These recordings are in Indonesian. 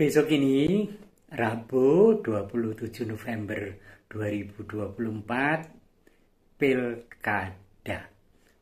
Besok ini Rabu 27 November 2024 Pilkada,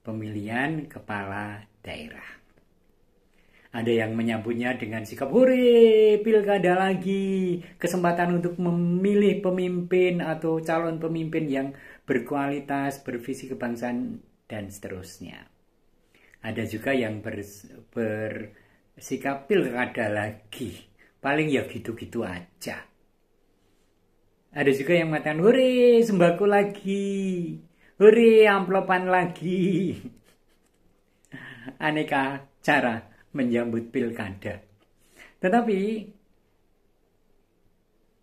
pemilihan kepala daerah. Ada yang menyambutnya dengan sikap hore, pilkada lagi, kesempatan untuk memilih pemimpin atau calon pemimpin yang berkualitas, bervisi kebangsaan, dan seterusnya. Ada juga yang bersikap pilkada lagi, paling ya gitu-gitu aja. Ada juga yang mengatakan, hore sembako lagi, hore amplopan lagi. Aneka cara menyambut pilkada. Tetapi,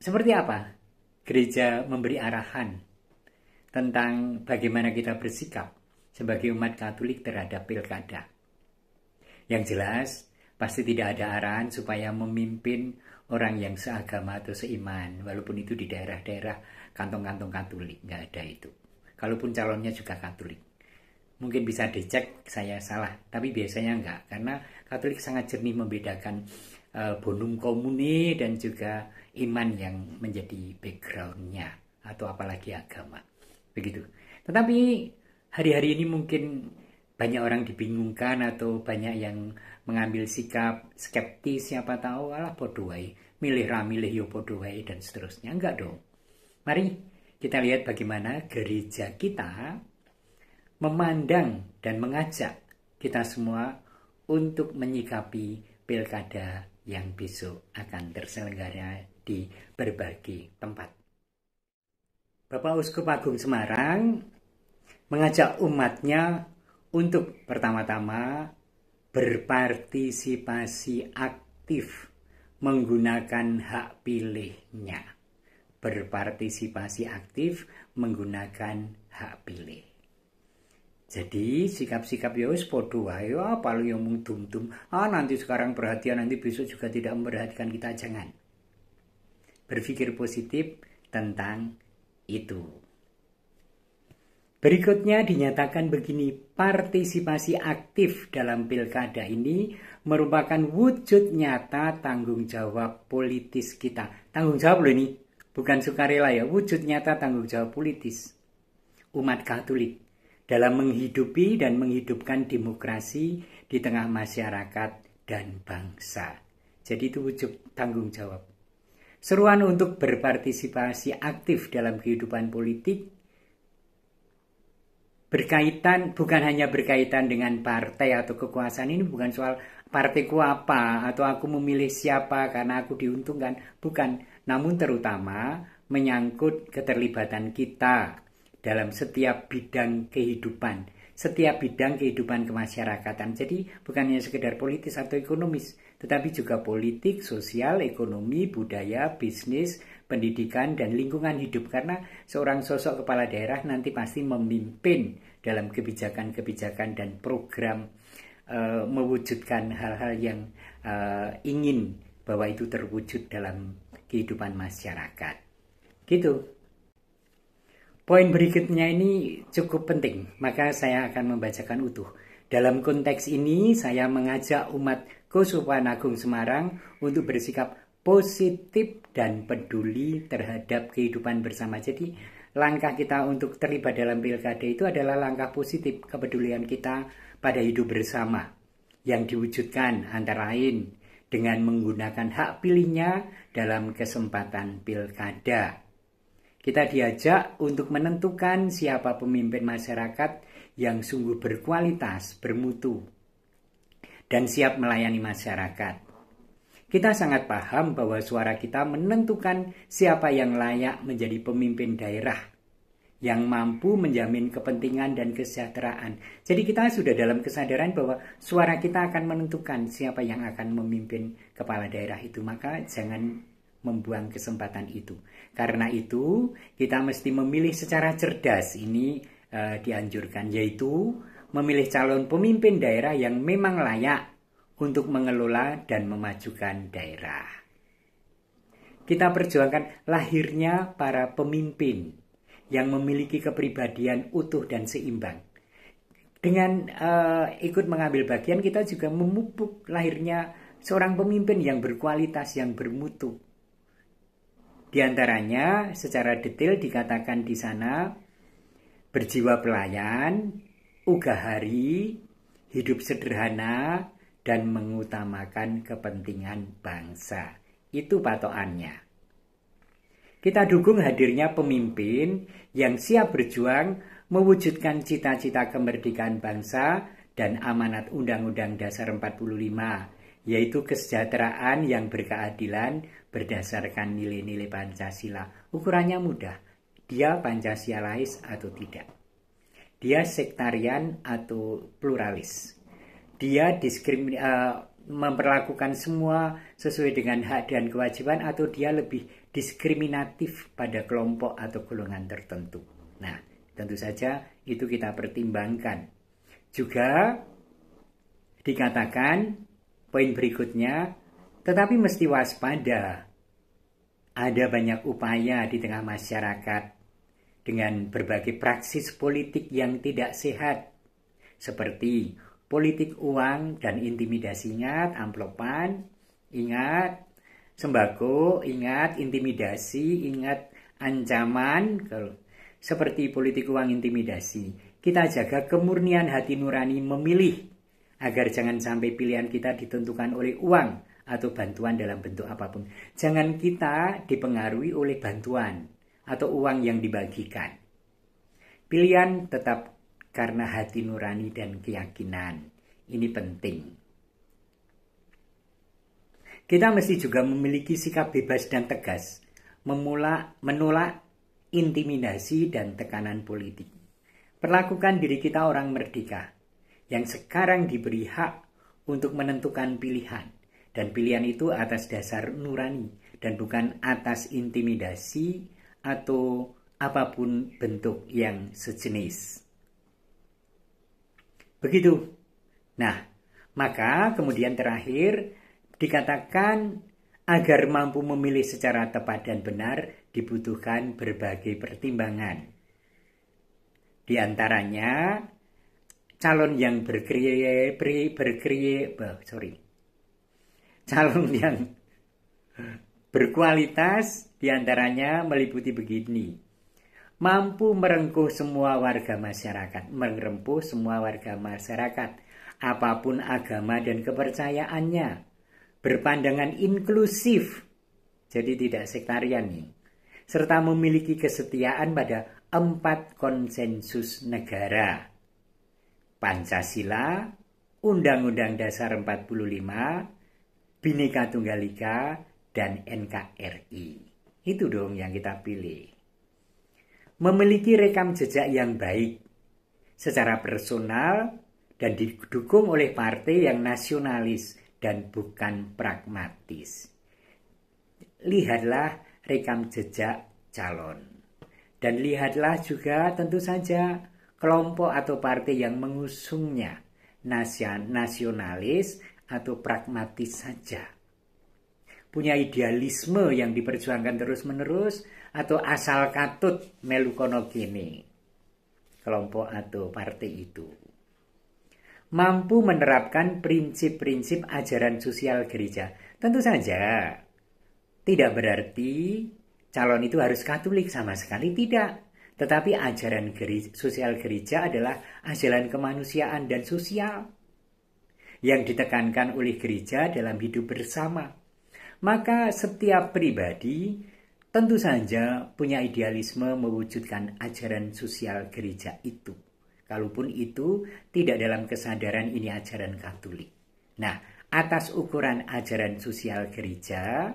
seperti apa gereja memberi arahan tentang bagaimana kita bersikap sebagai umat Katolik terhadap pilkada? Yang jelas, pasti tidak ada arahan supaya memimpin orang yang seagama atau seiman, walaupun itu di daerah-daerah kantong-kantong Katolik, nggak ada itu. Kalaupun calonnya juga Katolik. Mungkin bisa dicek saya salah, tapi biasanya enggak, karena Katolik sangat jernih membedakan bonum comune dan juga iman yang menjadi backgroundnya, atau apalagi agama. Begitu. Tetapi hari-hari ini mungkin banyak orang dibingungkan atau banyak yang mengambil sikap skeptis, siapa tahu alah podo wae, milih ra milih yo podo wae dan seterusnya. Enggak dong. Mari kita lihat bagaimana gereja kita memandang dan mengajak kita semua untuk menyikapi pilkada yang besok akan terselenggara di berbagai tempat. Bapak Uskup Agung Semarang mengajak umatnya untuk pertama-tama berpartisipasi aktif menggunakan hak pilihnya. Berpartisipasi aktif menggunakan hak pilih. Jadi sikap-sikap ya wis podo wae, paling yang mung dum-dum, nanti sekarang perhatian, nanti besok juga tidak memperhatikan kita, jangan. Berpikir positif tentang itu. Berikutnya dinyatakan begini, partisipasi aktif dalam pilkada ini merupakan wujud nyata tanggung jawab politis kita. Tanggung jawab loh ini, bukan sukarela ya, wujud nyata tanggung jawab politis umat Katolik dalam menghidupi dan menghidupkan demokrasi di tengah masyarakat dan bangsa. Jadi itu wujud tanggung jawab. Seruan untuk berpartisipasi aktif dalam kehidupan politik bukan hanya berkaitan dengan partai atau kekuasaan. Ini bukan soal partaiku apa atau aku memilih siapa karena aku diuntungkan. Bukan, namun terutama menyangkut keterlibatan kita dalam setiap bidang kehidupan, setiap bidang kehidupan kemasyarakatan. Jadi bukan hanya sekedar politis atau ekonomis, tetapi juga politik, sosial, ekonomi, budaya, bisnis, pendidikan, dan lingkungan hidup. Karena seorang sosok kepala daerah nanti pasti memimpin dalam kebijakan-kebijakan dan program mewujudkan hal-hal yang ingin bahwa itu terwujud dalam kehidupan masyarakat. Gitu. Poin berikutnya ini cukup penting, maka saya akan membacakan utuh. Dalam konteks ini, saya mengajak umat Keuskupan Agung Semarang untuk bersikap positif dan peduli terhadap kehidupan bersama. Jadi, langkah kita untuk terlibat dalam pilkada itu adalah langkah positif kepedulian kita pada hidup bersama, yang diwujudkan antara lain dengan menggunakan hak pilihnya dalam kesempatan pilkada. Kita diajak untuk menentukan siapa pemimpin masyarakat yang sungguh berkualitas, bermutu, dan siap melayani masyarakat. Kita sangat paham bahwa suara kita menentukan siapa yang layak menjadi pemimpin daerah, yang mampu menjamin kepentingan dan kesejahteraan. Jadi kita sudah dalam kesadaran bahwa suara kita akan menentukan siapa yang akan memimpin kepala daerah itu. Maka jangan membuang kesempatan itu. Karena itu kita mesti memilih secara cerdas. Ini dianjurkan, yaitu memilih calon pemimpin daerah yang memang layak untuk mengelola dan memajukan daerah. Kita perjuangkan lahirnya para pemimpin yang memiliki kepribadian utuh dan seimbang. Dengan ikut mengambil bagian, kita juga memupuk lahirnya seorang pemimpin yang berkualitas, yang bermutu. Di antaranya secara detail dikatakan di sana berjiwa pelayan, ugahari, hidup sederhana, dan mengutamakan kepentingan bangsa. Itu patokannya. Kita dukung hadirnya pemimpin yang siap berjuang mewujudkan cita-cita kemerdekaan bangsa dan amanat Undang-Undang Dasar 45, yaitu kesejahteraan yang berkeadilan berdasarkan nilai-nilai Pancasila. Ukurannya mudah, dia Pancasilais atau tidak. Dia sektarian atau pluralis. Dia memperlakukan semua sesuai dengan hak dan kewajiban, atau dia lebih diskriminatif pada kelompok atau golongan tertentu. Nah, tentu saja itu kita pertimbangkan. Juga dikatakan poin berikutnya, tetapi mesti waspada. Ada banyak upaya di tengah masyarakat dengan berbagai praksis politik yang tidak sehat, seperti politik uang dan intimidasi. Ingat amplopan, ingat sembako, ingat intimidasi, ingat ancaman. Seperti politik uang intimidasi, kita jaga kemurnian hati nurani memilih, agar jangan sampai pilihan kita ditentukan oleh uang atau bantuan dalam bentuk apapun. Jangan kita dipengaruhi oleh bantuan atau uang yang dibagikan. Pilihan tetap karena hati nurani dan keyakinan. Ini penting. Kita mesti juga memiliki sikap bebas dan tegas, menolak intimidasi dan tekanan politik. Perlakukan diri kita orang merdeka, yang sekarang diberi hak untuk menentukan pilihan. Dan pilihan itu atas dasar nurani dan bukan atas intimidasi atau apapun bentuk yang sejenis. Begitu. Nah, maka kemudian terakhir dikatakan agar mampu memilih secara tepat dan benar dibutuhkan berbagai pertimbangan. Di antaranya calon yang calon yang berkualitas diantaranya meliputi begini: mampu merengkuh semua warga masyarakat, apapun agama dan kepercayaannya, berpandangan inklusif, jadi tidak sektarian nih, serta memiliki kesetiaan pada 4 konsensus negara: Pancasila, Undang-Undang Dasar 45, Bhinneka Tunggal Ika, dan NKRI. Itu dong yang kita pilih. Memiliki rekam jejak yang baik secara personal dan didukung oleh partai yang nasionalis dan bukan pragmatis. Lihatlah rekam jejak calon. Dan lihatlah juga tentu saja kelompok atau partai yang mengusungnya, nasionalis atau pragmatis saja. Punya idealisme yang diperjuangkan terus-menerus atau asal katut melu kono kene, kelompok atau partai itu. Mampu menerapkan prinsip-prinsip ajaran sosial gereja. Tentu saja tidak berarti calon itu harus Katolik, sama sekali tidak. Tetapi ajaran sosial gereja adalah ajaran kemanusiaan dan sosial yang ditekankan oleh gereja dalam hidup bersama. Maka setiap pribadi tentu saja punya idealisme mewujudkan ajaran sosial gereja itu. Kalaupun itu tidak dalam kesadaran ini ajaran Katolik. Nah, atas ukuran ajaran sosial gereja,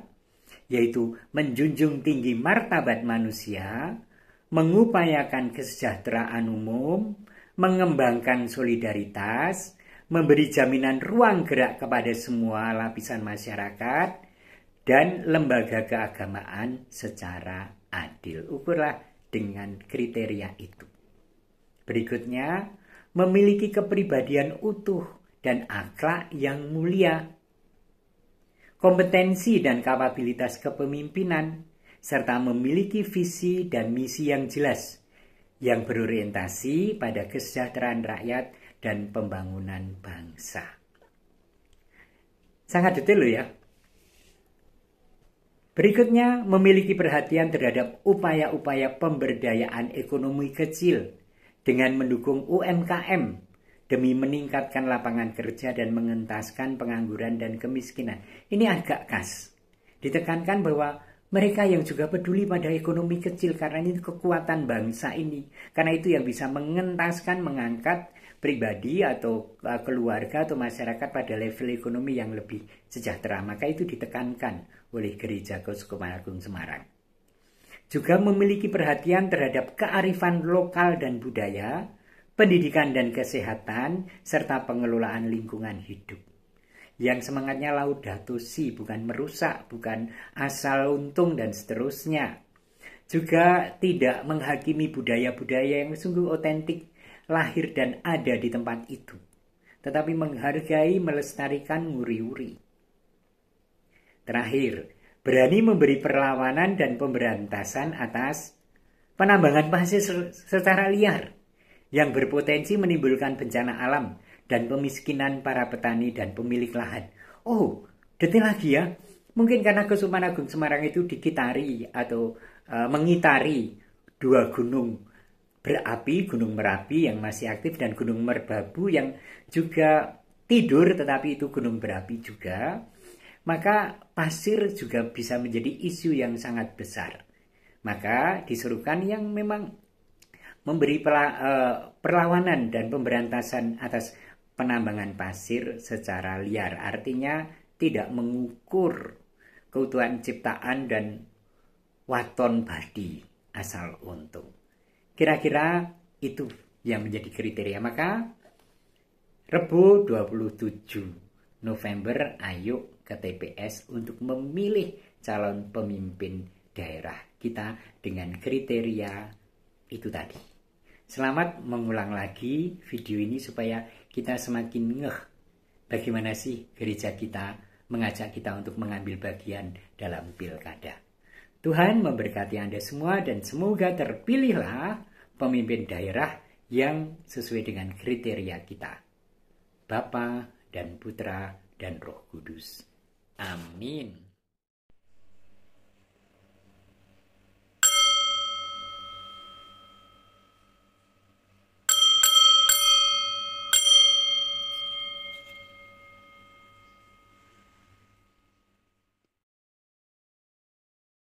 yaitu menjunjung tinggi martabat manusia, mengupayakan kesejahteraan umum, mengembangkan solidaritas, memberi jaminan ruang gerak kepada semua lapisan masyarakat, dan lembaga keagamaan secara adil. Ukurlah dengan kriteria itu. Berikutnya, memiliki kepribadian utuh dan akhlak yang mulia, kompetensi dan kapabilitas kepemimpinan, serta memiliki visi dan misi yang jelas, yang berorientasi pada kesejahteraan rakyat dan pembangunan bangsa. Sangat detail loh ya. Berikutnya, memiliki perhatian terhadap upaya-upaya pemberdayaan ekonomi kecil dengan mendukung UMKM demi meningkatkan lapangan kerja dan mengentaskan pengangguran dan kemiskinan. Ini agak khas. Ditekankan bahwa mereka yang juga peduli pada ekonomi kecil karena ini kekuatan bangsa ini. Karena itu yang bisa mengentaskan, mengangkat pribadi atau keluarga atau masyarakat pada level ekonomi yang lebih sejahtera. Maka itu ditekankan oleh Gereja Keuskupan Agung Semarang. Juga memiliki perhatian terhadap kearifan lokal dan budaya, pendidikan dan kesehatan, serta pengelolaan lingkungan hidup. Yang semangatnya laudato si, bukan merusak, bukan asal untung dan seterusnya. Juga tidak menghakimi budaya-budaya yang sungguh otentik, lahir dan ada di tempat itu, tetapi menghargai, melestarikan, nguri-uri. Terakhir, berani memberi perlawanan dan pemberantasan atas penambangan pasir secara liar yang berpotensi menimbulkan bencana alam dan pemiskinan para petani dan pemilik lahan. Oh, detail lagi ya. Mungkin karena Keuskupan Agung Semarang itu dikitari atau mengitari dua gunung berapi, Gunung Merapi yang masih aktif dan Gunung Merbabu yang juga tidur tetapi itu gunung berapi juga. Maka pasir juga bisa menjadi isu yang sangat besar. Maka disuruhkan yang memang memberi perlawanan dan pemberantasan atas penambangan pasir secara liar. Artinya tidak mengukur keutuhan ciptaan dan waton badi asal untung. Kira-kira itu yang menjadi kriteria. Maka Rebo 27 November ayo ke TPS untuk memilih calon pemimpin daerah kita dengan kriteria itu tadi. Selamat mengulang lagi video ini supaya kita semakin ngeh bagaimana sih gereja kita mengajak kita untuk mengambil bagian dalam pilkada. Tuhan memberkati Anda semua dan semoga terpilihlah pemimpin daerah yang sesuai dengan kriteria kita. Bapa dan Putra dan Roh Kudus. Amin.